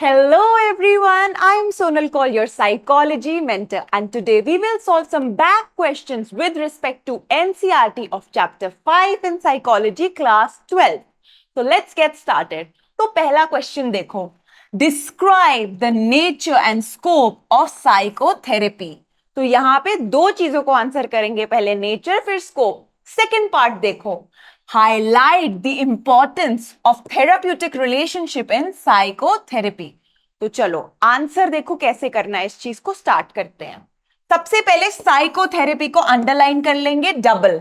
Hello everyone, I am Sonal Kaul, your psychology mentor, and today we will solve some back questions with respect to NCERT of chapter 5 in psychology class 12. So let's get started. तो पहला question देखो, describe the nature and scope of psychotherapy. तो यहाँ पे दो चीजों को answer करेंगे, पहले नेचर फिर स्कोप. सेकेंड पार्ट देखो, highlight the importance of therapeutic relationship in psychotherapy. तो चलो आंसर देखो कैसे करना है, इस चीज को स्टार्ट करते हैं. सबसे पहले साइकोथेरेपी को अंडरलाइन कर लेंगे डबल,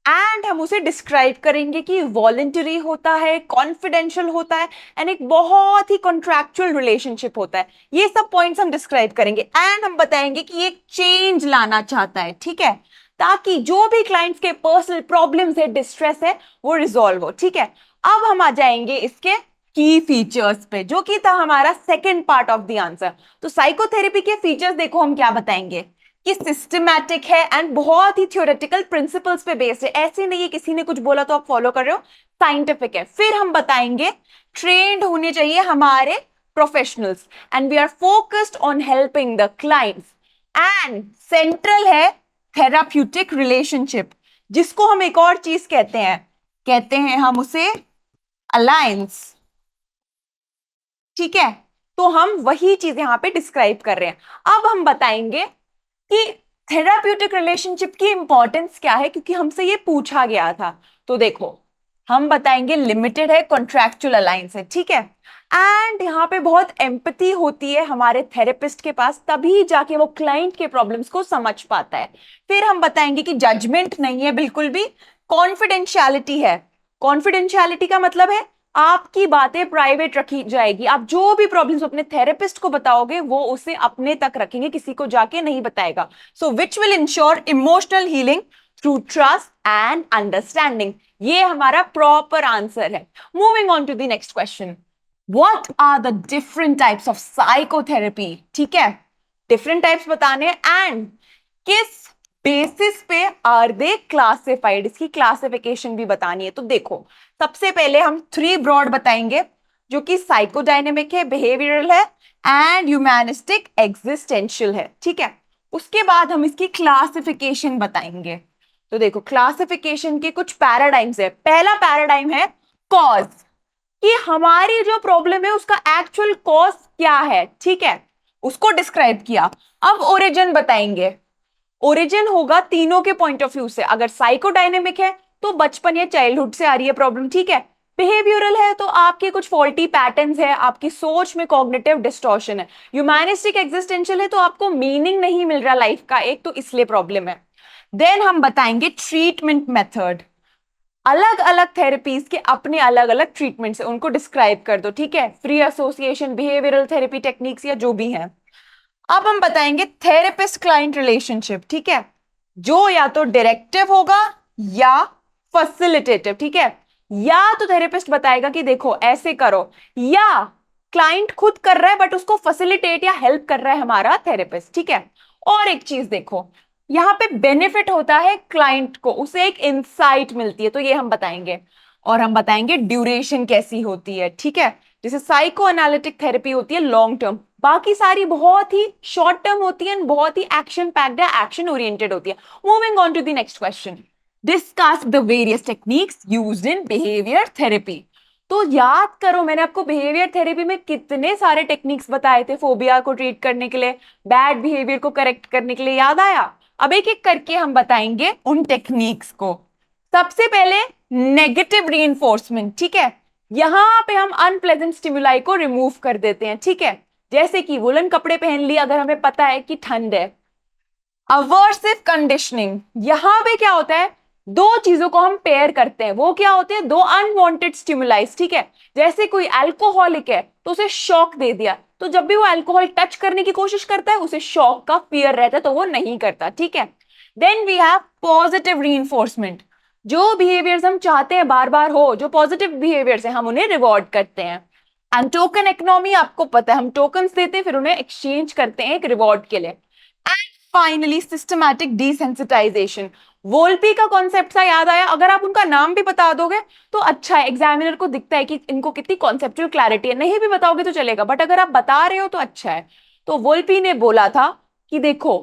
एंड हम उसे डिस्क्राइब करेंगे कि वॉलंटरी होता है, कॉन्फिडेंशियल होता है, एंड एक बहुत ही कॉन्ट्रैक्चुअल रिलेशनशिप होता है. ये सब पॉइंट्स हम डिस्क्राइब करेंगे एंड हम बताएंगे कि एक चेंज लाना चाहता है, ठीक है, ताकि जो भी क्लाइंट्स के पर्सनल प्रॉब्लम्स है, डिस्ट्रेस है, वो रिजॉल्व हो. ठीक है, अब हम आ जाएंगे इसके की फीचर्स पे, जो कि था हमारा second part of the answer. तो साइकोथेरेपी के फीचर्स देखो, हम क्या बताएंगे कि सिस्टमैटिक है एंड बहुत ही थ्योरेटिकल प्रिंसिपल्स पे बेस्ड है. ऐसे नहीं है किसी ने कुछ बोला तो आप फॉलो कर रहे हो, साइंटिफिक है. फिर हम बताएंगे ट्रेंड होने चाहिए हमारे professionals and we are focused on helping the clients. And central है थेराप्यूटिक रिलेशनशिप, जिसको हम एक और चीज कहते हैं हम उसे अलायंस. ठीक है, तो हम वही चीज यहां पे डिस्क्राइब कर रहे हैं. अब हम बताएंगे कि थेराप्यूटिक रिलेशनशिप की इंपॉर्टेंस क्या है, क्योंकि हमसे ये पूछा गया था. तो देखो, हम बताएंगे लिमिटेड है, कॉन्ट्रैक्चुअल अलायंस है. ठीक है, एंड यहाँ पे बहुत एम्पैथी होती है हमारे थेरेपिस्ट के पास, तभी जाके वो क्लाइंट के प्रॉब्लम्स को समझ पाता है. फिर हम बताएंगे कि जजमेंट नहीं है बिल्कुल भी, कॉन्फिडेंशियलिटी है. कॉन्फिडेंशियलिटी का मतलब है आपकी बातें प्राइवेट रखी जाएगी. आप जो भी प्रॉब्लम्स अपने थेरेपिस्ट को बताओगे वो उसे अपने तक रखेंगे, किसी को जाके नहीं बताएगा. So which will ensure emotional healing through trust and understanding. ये हमारा प्रॉपर आंसर है. Moving on to the next question, what are the different types of psychotherapy. ठीक है, डिफरेंट टाइप्स बताने एंड किस बेसिस पे आर दे क्लासिफाइड, इसकी classification भी बतानी है. तो देखो, सबसे पहले हम 3 ब्रॉड बताएंगे, जो कि साइकोडायनेमिक है, बिहेवियरल है एंड ह्यूमैनिस्टिक एग्जिस्टेंशियल है. ठीक है, उसके बाद हम इसकी क्लासिफिकेशन बताएंगे. तो देखो, क्लासिफिकेशन के कुछ पैराडाइम्स है. पहला पैराडाइम है कॉज, कि हमारी जो प्रॉब्लम है उसका एक्चुअल कॉज क्या है. ठीक है, उसको डिस्क्राइब किया. अब ओरिजिन बताएंगे. ओरिजिन होगा तीनों के पॉइंट ऑफ व्यू से. अगर साइकोडायनेमिक है तो बचपन या चाइल्डहुड से आ रही है प्रॉब्लम. ठीक है, बिहेवियरल है तो आपके कुछ फॉल्टी पैटर्न्स है, आपकी सोच में कॉग्निटिव डिस्टॉर्शन है. ह्यूमैनिस्टिक एग्जिस्टेंशियल है तो आपको मीनिंग नहीं मिल रहा लाइफ का एक, तो इसलिए प्रॉब्लम है. देन हम बताएंगे ट्रीटमेंट मेथड. अलग अलग थेरेपीज के अपने अलग अलग ट्रीटमेंट्स है, उनको डिस्क्राइब कर दो. ठीक है, free association, behavioural therapy techniques या जो भी है. अब हम बताएंगे थेरेपिस्ट क्लाइंट रिलेशनशिप. ठीक है, जो या तो डायरेक्टिव होगा या फैसिलिटेटिव. ठीक है, या तो थेरेपिस्ट बताएगा कि देखो ऐसे करो, या क्लाइंट खुद कर रहा है बट उसको फैसिलिटेट या हेल्प कर रहा है हमारा थेरेपिस्ट. ठीक है, और एक चीज देखो, यहां पे बेनिफिट होता है क्लाइंट को, उसे एक इंसाइट मिलती है, तो ये हम बताएंगे. और हम बताएंगे ड्यूरेशन कैसी होती है. ठीक है, जैसे साइको एनालिटिक थेरेपी होती है लॉन्ग टर्म, बाकी सारी बहुत ही शॉर्ट टर्म होती है, बहुत ही एक्शन पैक्ड है, एक्शन ओरिएंटेड होती है. Moving on to the next question, discuss the various techniques used in behaviour therapy. तो याद करो, मैंने आपको बिहेवियर थेरेपी में कितने सारे टेक्निक्स बताए थे फोबिया को ट्रीट करने के लिए, बैड बिहेवियर को करेक्ट करने के लिए. याद आया? अब एक एक करके हम बताएंगे उन टेक्निक्स को. सबसे पहले नेगेटिव रीइंफोर्समेंट. ठीक है, यहां पे हम अनप्लेजेंट स्टिमुलाई को रिमूव कर देते हैं. ठीक है, जैसे कि वुलन कपड़े पहन लिए अगर हमें पता है कि ठंड है. अवर्सिव कंडीशनिंग, यहां पे क्या होता है, दो चीजों को हम पेयर करते हैं. वो क्या होते हैं, दो अनवांटेड स्टिमुलाइज. ठीक है, जैसे कोई अल्कोहलिक है तो उसे शॉक दे दिया, तो जब भी वो अल्कोहल टच करने की कोशिश करता है उसे शॉक का फियर रहता है, तो वो नहीं करता. ठीक है, then we have positive reinforcement. जो बिहेवियर्स हम चाहते हैं बार बार हो, जो पॉजिटिव बिहेवियर्स हैं, हम उन्हें रिवॉर्ड करते हैं. एंड टोकन इकोनॉमी, आपको पता है हम टोकन्स देते हैं फिर उन्हें एक्सचेंज करते हैं एक रिवॉर्ड के लिए. एंड फाइनली सिस्टमैटिक डिसेंसिटाइजेशन, वोल्पी का कॉन्सेप्ट सा याद आया? अगर आप उनका नाम भी बता दोगे तो अच्छा है, एग्जामिनर को दिखता है कि इनको कितनी कॉन्सेप्चुअल क्लैरिटी है। नहीं भी बताओगे तो चलेगा, बट अगर आप बता रहे हो तो अच्छा है। तो वोल्पी ने बोला था कि देखो,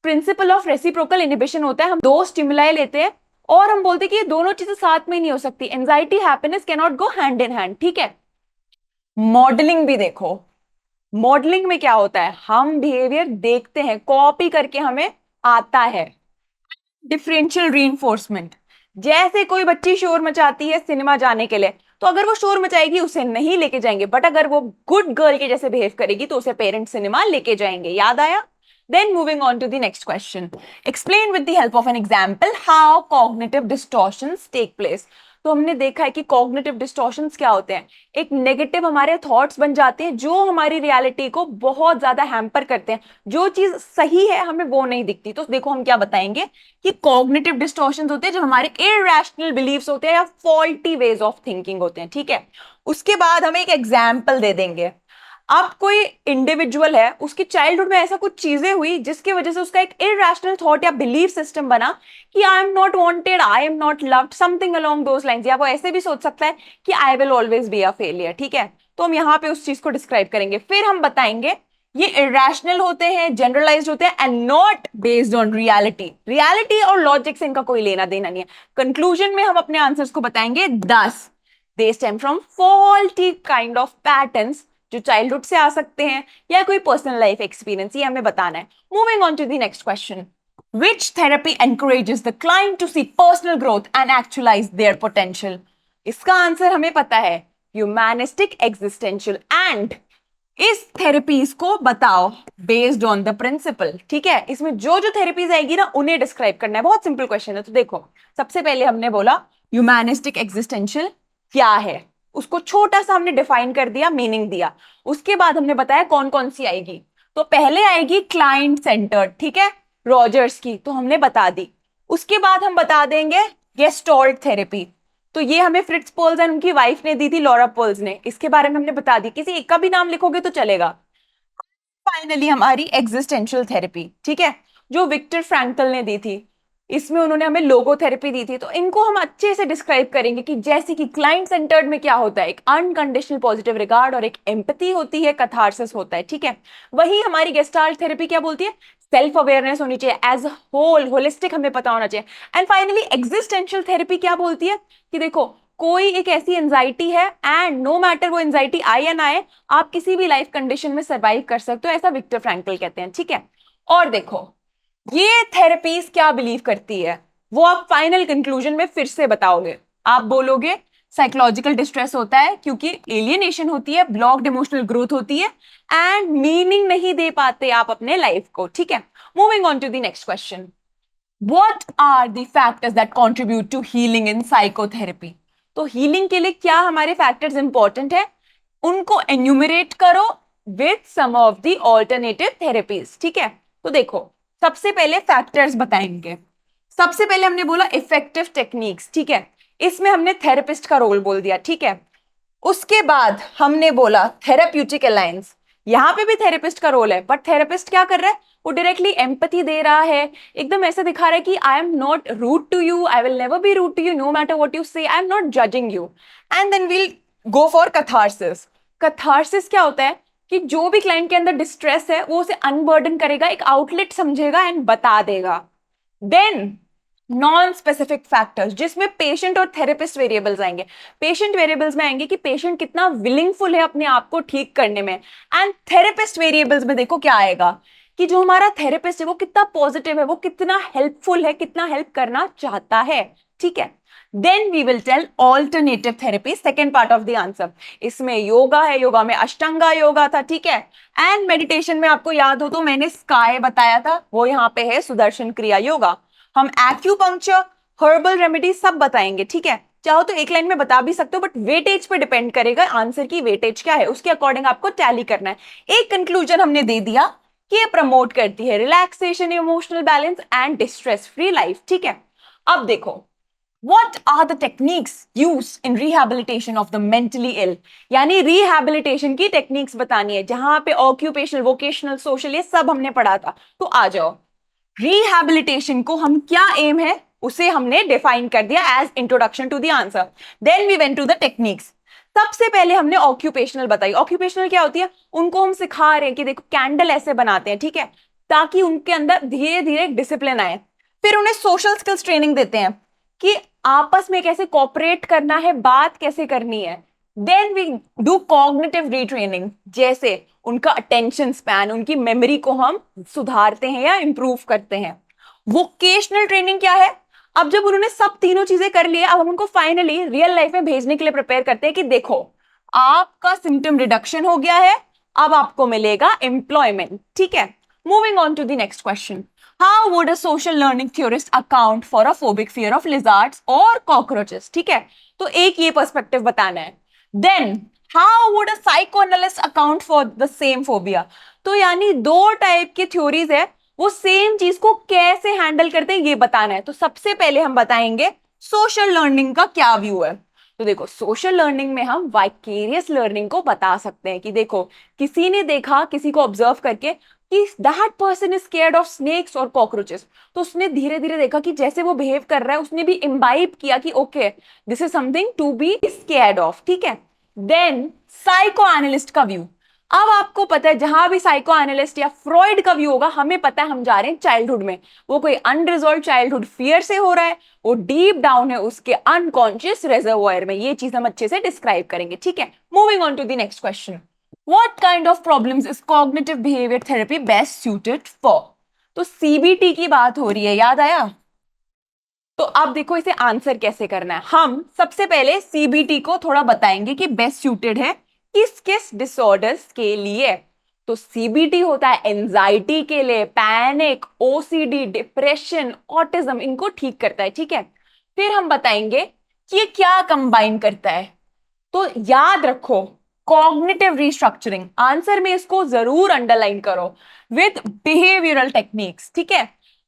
प्रिंसिपल ऑफ रेसिप्रोकल इनहिबिशन होता है, हम दो स्टिमुलाई लेते हैं और हम बोलते हैं कि ये दोनों चीजें साथ में नहीं हो सकती, anxiety happiness can not go hand in hand, ठीक है। मॉडलिंग भी देखो, मॉडलिंग में क्या होता है, हम बिहेवियर देखते हैं, कॉपी करके हमें आता है। डिफरेंशियल रीइंफोर्समेंट, जैसे कोई बच्ची शोर मचाती है सिनेमा जाने के लिए, तो अगर वो शोर मचाएगी उसे नहीं लेके जाएंगे, बट अगर वो गुड गर्ल के जैसे बिहेव करेगी तो उसे पेरेंट्स सिनेमा लेके जाएंगे। याद आया? Then moving on to the next question. Explain with the help of an example how cognitive distortions take place. तो हमने देखा है कि कॉग्निटिव डिस्टॉर्शंस क्या होते हैं, एक नेगेटिव हमारे थॉट्स बन जाते हैं जो हमारी रियलिटी को बहुत ज्यादा हैम्पर करते हैं, जो चीज सही है हमें वो नहीं दिखती। तो देखो हम क्या बताएंगे कि कॉग्निटिव डिस्टॉर्शंस होते हैं जब हमारे इरैशनल बिलीव्स होते हैं या फॉल्टी वेज ऑफ थिंकिंग होते हैं, ठीक है। उसके बाद हम एक एग्जाम्पल दे देंगे। अब कोई इंडिविजुअल है, उसकी चाइल्डहुड में ऐसा कुछ चीजें हुई जिसकी वजह से उसका एक इरैशनल थॉट या बिलीफ सिस्टम बना कि I am not wanted, I am not loved, something along those lines. या वो ऐसे भी सोच सकता है कि I will always be a failure, ठीक है। तो हम यहाँ पे उस चीज को डिस्क्राइब करेंगे, फिर हम बताएंगे ये इरैशनल होते हैं, जनरलाइज्ड होते हैं and not based on reality. Reality और लॉजिक से इनका कोई लेना देना नहीं है। कंक्लूजन में हम अपने आंसर्स को बताएंगे 10 they stem from faulty kind of patterns जो चाइल्डहुड से आ सकते हैं या कोई पर्सनल लाइफ एक्सपीरियंस, ये हमें बताना है। Moving on to the next question, which therapy encourages the client to see personal growth and actualize their potential? इसका आंसर हमें पता है, ह्यूमैनिस्टिक एक्जिस्टेंशियल। एंड इस थेरेपीज को बताओ बेस्ड ऑन द प्रिंसिपल, ठीक है। इसमें जो जो थेरेपीज आएगी ना उन्हें डिस्क्राइब करना है, बहुत सिंपल क्वेश्चन है। तो देखो सबसे पहले हमने बोला ह्यूमैनिस्टिक एक्जिस्टेंशियल क्या है, उसको छोटा सा हमने डिफाइन कर दिया, मीनिंग दिया। उसके बाद हमने बताया कौन कौन सी आएगी। तो पहले आएगी क्लाइंट सेंटर्ड, ठीक है, रॉजर्स की, तो हमने बता दी। उसके बाद हम बता देंगे गेस्टॉल्ट थेरेपी, तो ये हमें फ्रिट्ज पोल्स एंड उनकी वाइफ ने दी थी, लॉरा पोल्स ने, इसके बारे में हमने बता दी, किसी एक का भी नाम लिखोगे तो चलेगा। फाइनली हमारी एग्जिस्टेंशियल थेरेपी, ठीक है, जो विक्टर फ्रैंकल ने दी थी, इसमें उन्होंने हमें लोगोथेरेपी दी थी। तो इनको हम अच्छे से डिस्क्राइब करेंगे कि जैसे कि क्लाइंट सेंटर्ड में क्या होता है, एक अनकंडीशनल पॉजिटिव रिगार्ड और एक एम्पैथी होती है, कैथारसिस होता है, ठीक है। वही हमारी गेस्टाल्ट थेरेपी क्या बोलती है, सेल्फ अवेयरनेस होनी चाहिए, एज होल होलिस्टिक हमें पता होना चाहिए। एंड फाइनली एग्जिस्टेंशियल थेरेपी क्या बोलती है कि देखो कोई एक ऐसी एंजाइटी है एंड नो मैटर वो एंजाइटी आए या ना आए, आप किसी भी लाइफ कंडीशन में सर्वाइव कर सकते हो, ऐसा विक्टर फ्रैंकल कहते हैं, ठीक है। और देखो ये थेरेपीज क्या बिलीव करती है वो आप फाइनल कंक्लूजन में फिर से बताओगे। आप बोलोगे साइकोलॉजिकल डिस्ट्रेस होता है क्योंकि एलियनेशन होती है, ब्लॉक्ड इमोशनल ग्रोथ होती है एंड मीनिंग नहीं दे पाते आप अपने लाइफ को, ठीक है। Moving on to the next question, what are the factors that contribute to healing in psychotherapy? तो हीलिंग के लिए क्या हमारे फैक्टर्स इंपॉर्टेंट है, उनको एन्यूमरेट करो with some of the alternative therapies, ठीक है। तो देखो सबसे पहले फैक्टर्स बताएंगे। सबसे पहले हमने बोला इफेक्टिव टेक्निक्स, ठीक है, इसमें हमने थेरेपिस्ट का रोल बोल दिया, ठीक है। उसके बाद हमने बोला थेराप्यूटिक अलायंस, यहां पे भी थेरेपिस्ट का रोल है, बट थेरेपिस्ट क्या कर रहा है, वो डायरेक्टली एम्पैथी दे रहा है, एकदम ऐसा दिखा रहा है कि I am not rude to you, I will never be rude to you no matter what you say, I am not judging you. And then we'll go for catharsis. Catharsis क्या होता है कि जो भी क्लाइंट के अंदर distress है वो उसे अनबर्डन करेगा, एक आउटलेट समझेगा एंड बता देगा। देन नॉन स्पेसिफिक फैक्टर्स, जिसमें पेशेंट और थेरेपिस्ट वेरिएबल्स आएंगे। पेशेंट वेरिएबल्स में आएंगे कि पेशेंट कितना विलिंगफुल है अपने आप को ठीक करने में, एंड थेरेपिस्ट वेरिएबल्स में देखो क्या आएगा कि जो हमारा थेरेपिस्ट है वो कितना पॉजिटिव है, वो कितना हेल्पफुल है, कितना हेल्प करना चाहता है, ठीक है। Then we will tell alternative therapy, second part of the answer. इसमें योगा है, योगा में अष्टांगा योगा था, ठीक है। एंड मेडिटेशन में आपको याद हो तो मैंने स्काई बताया था, वो यहाँ पे है सुदर्शन क्रिया योगा। हम एक्यूपंक्चर, हर्बल रेमेडी सब बताएंगे, ठीक है। चाहो तो एक लाइन में बता भी सकते हो, बट वेटेज पे डिपेंड करेगा, आंसर की वेटेज क्या है उसके अकॉर्डिंग आपको टैली करना है। एक कंक्लूजन हमने दे दिया कि ये प्रमोट करती है relaxation, emotional balance and distress free life, ठीक है। अब देखो What are the techniques used in rehabilitation of the mentally ill? यानी रिहैबिलिटेशन की टेक्निक्स बतानी है, जहां पे ऑक्यूपेशनल, वोकेशनल, सोशल ये सब हमने पढ़ा था। तो आ जाओ, रिहैबिलिटेशन को हम क्या एम है उसे हमने डिफाइन कर दिया as introduction to the answer. Then we went to the techniques. सबसे पहले हमने ऑक्यूपेशनल बताई। ऑक्यूपेशनल क्या होती है? उनको हम सिखा रहे हैं कि देखो कैंडल ऐसे बनाते हैं, ठीक है, ताकि उनके अंदर धीरे धीरे एक डिसिप्लिन आए। फिर उन्हें सोशल स्किल्स ट्रेनिंग देते हैं कि आपस में कैसे कोऑपरेट करना है, बात कैसे करनी है। Then we do cognitive retraining, जैसे उनका अटेंशन स्पैन, उनकी मेमोरी को हम सुधारते हैं या इंप्रूव करते हैं। वोकेशनल ट्रेनिंग क्या है? अब जब उन्होंने सब तीनों चीजें कर लिए, अब हम उनको फाइनली रियल लाइफ में भेजने के लिए प्रिपेयर करते हैं कि देखो आपका सिम्टम रिडक्शन हो गया है, अब आपको मिलेगा एम्प्लॉयमेंट, ठीक है। Moving on to the next question, how would a social learning theorist account for a phobic fear of lizards और कॉकरोचेस? ठीक है, तो एक ये पर्सपेक्टिव बताना है। Then how would a psychoanalyst account for the same phobia? तो यानी दो टाइप की थ्योरीज है, वो सेम चीज को कैसे हैंडल करते हैं ये बताना है। तो सबसे पहले हम बताएंगे सोशल लर्निंग का क्या व्यू है। तो देखो सोशल लर्निंग में हम वाइकेरियस लर्निंग को बता सकते हैं कि देखो किसी ने देखा किसी को ऑब्जर्व करके कि that person is scared of snakes और कॉकरोचेस, तो उसने धीरे धीरे देखा कि जैसे वो बिहेव कर रहा है उसने भी इम्बाइब किया कि okay this is something to be scared of, ठीक है। देन साइको एनालिस्ट का व्यू। अब आपको पता है जहां भी साइको एनालिस्ट या फ्रॉइड का व्यू होगा, हमें पता है हम जा रहे हैं चाइल्डहुड में, वो कोई अनरिजॉल्व चाइल्डहुड फियर से हो रहा है, वो डीप डाउन है उसके अनकॉन्शियस रिजर्वोयर में। ये चीज हम अच्छे से डिस्क्राइब करेंगे, ठीक है। Moving on to the next question, what kind of problems is cognitive behaviour therapy best suited for? तो सीबीटी की बात हो रही है, याद आया? तो अब देखो इसे आंसर कैसे करना है। हम सबसे पहले सीबीटी को थोड़ा बताएंगे कि बेस्ट सूटेड है किस किस डिसऑर्डर्स के लिए। तो सीबीटी होता है एंजाइटी के लिए, पैनिक, ओसीडी, डिप्रेशन, ऑटिज्म, इनको ठीक करता है, ठीक है। फिर हम बताएंगे कि ये क्या कंबाइन करता है। तो याद रखो कॉग्निटिव रिस्ट्रक्चरिंग, आंसर में इसको जरूर अंडरलाइन करो, विद बिहेवियरल टेक्निक्स, ठीक है,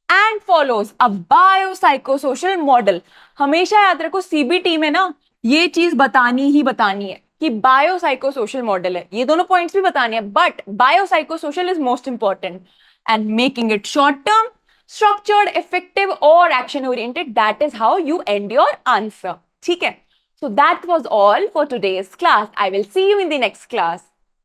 and follows a biopsychosocial model. हमेशा याद रखो सीबीटी में ना ये चीज बतानी ही बतानी है कि बायोसाइकोसोशल मॉडल है, ये दोनों पॉइंट्स भी बताने हैं, but biopsychosocial is most important and making it short term, structured, effective और action oriented, that is how you end your answer, ठीक है। So that was all for today's class. I will see you in the next class.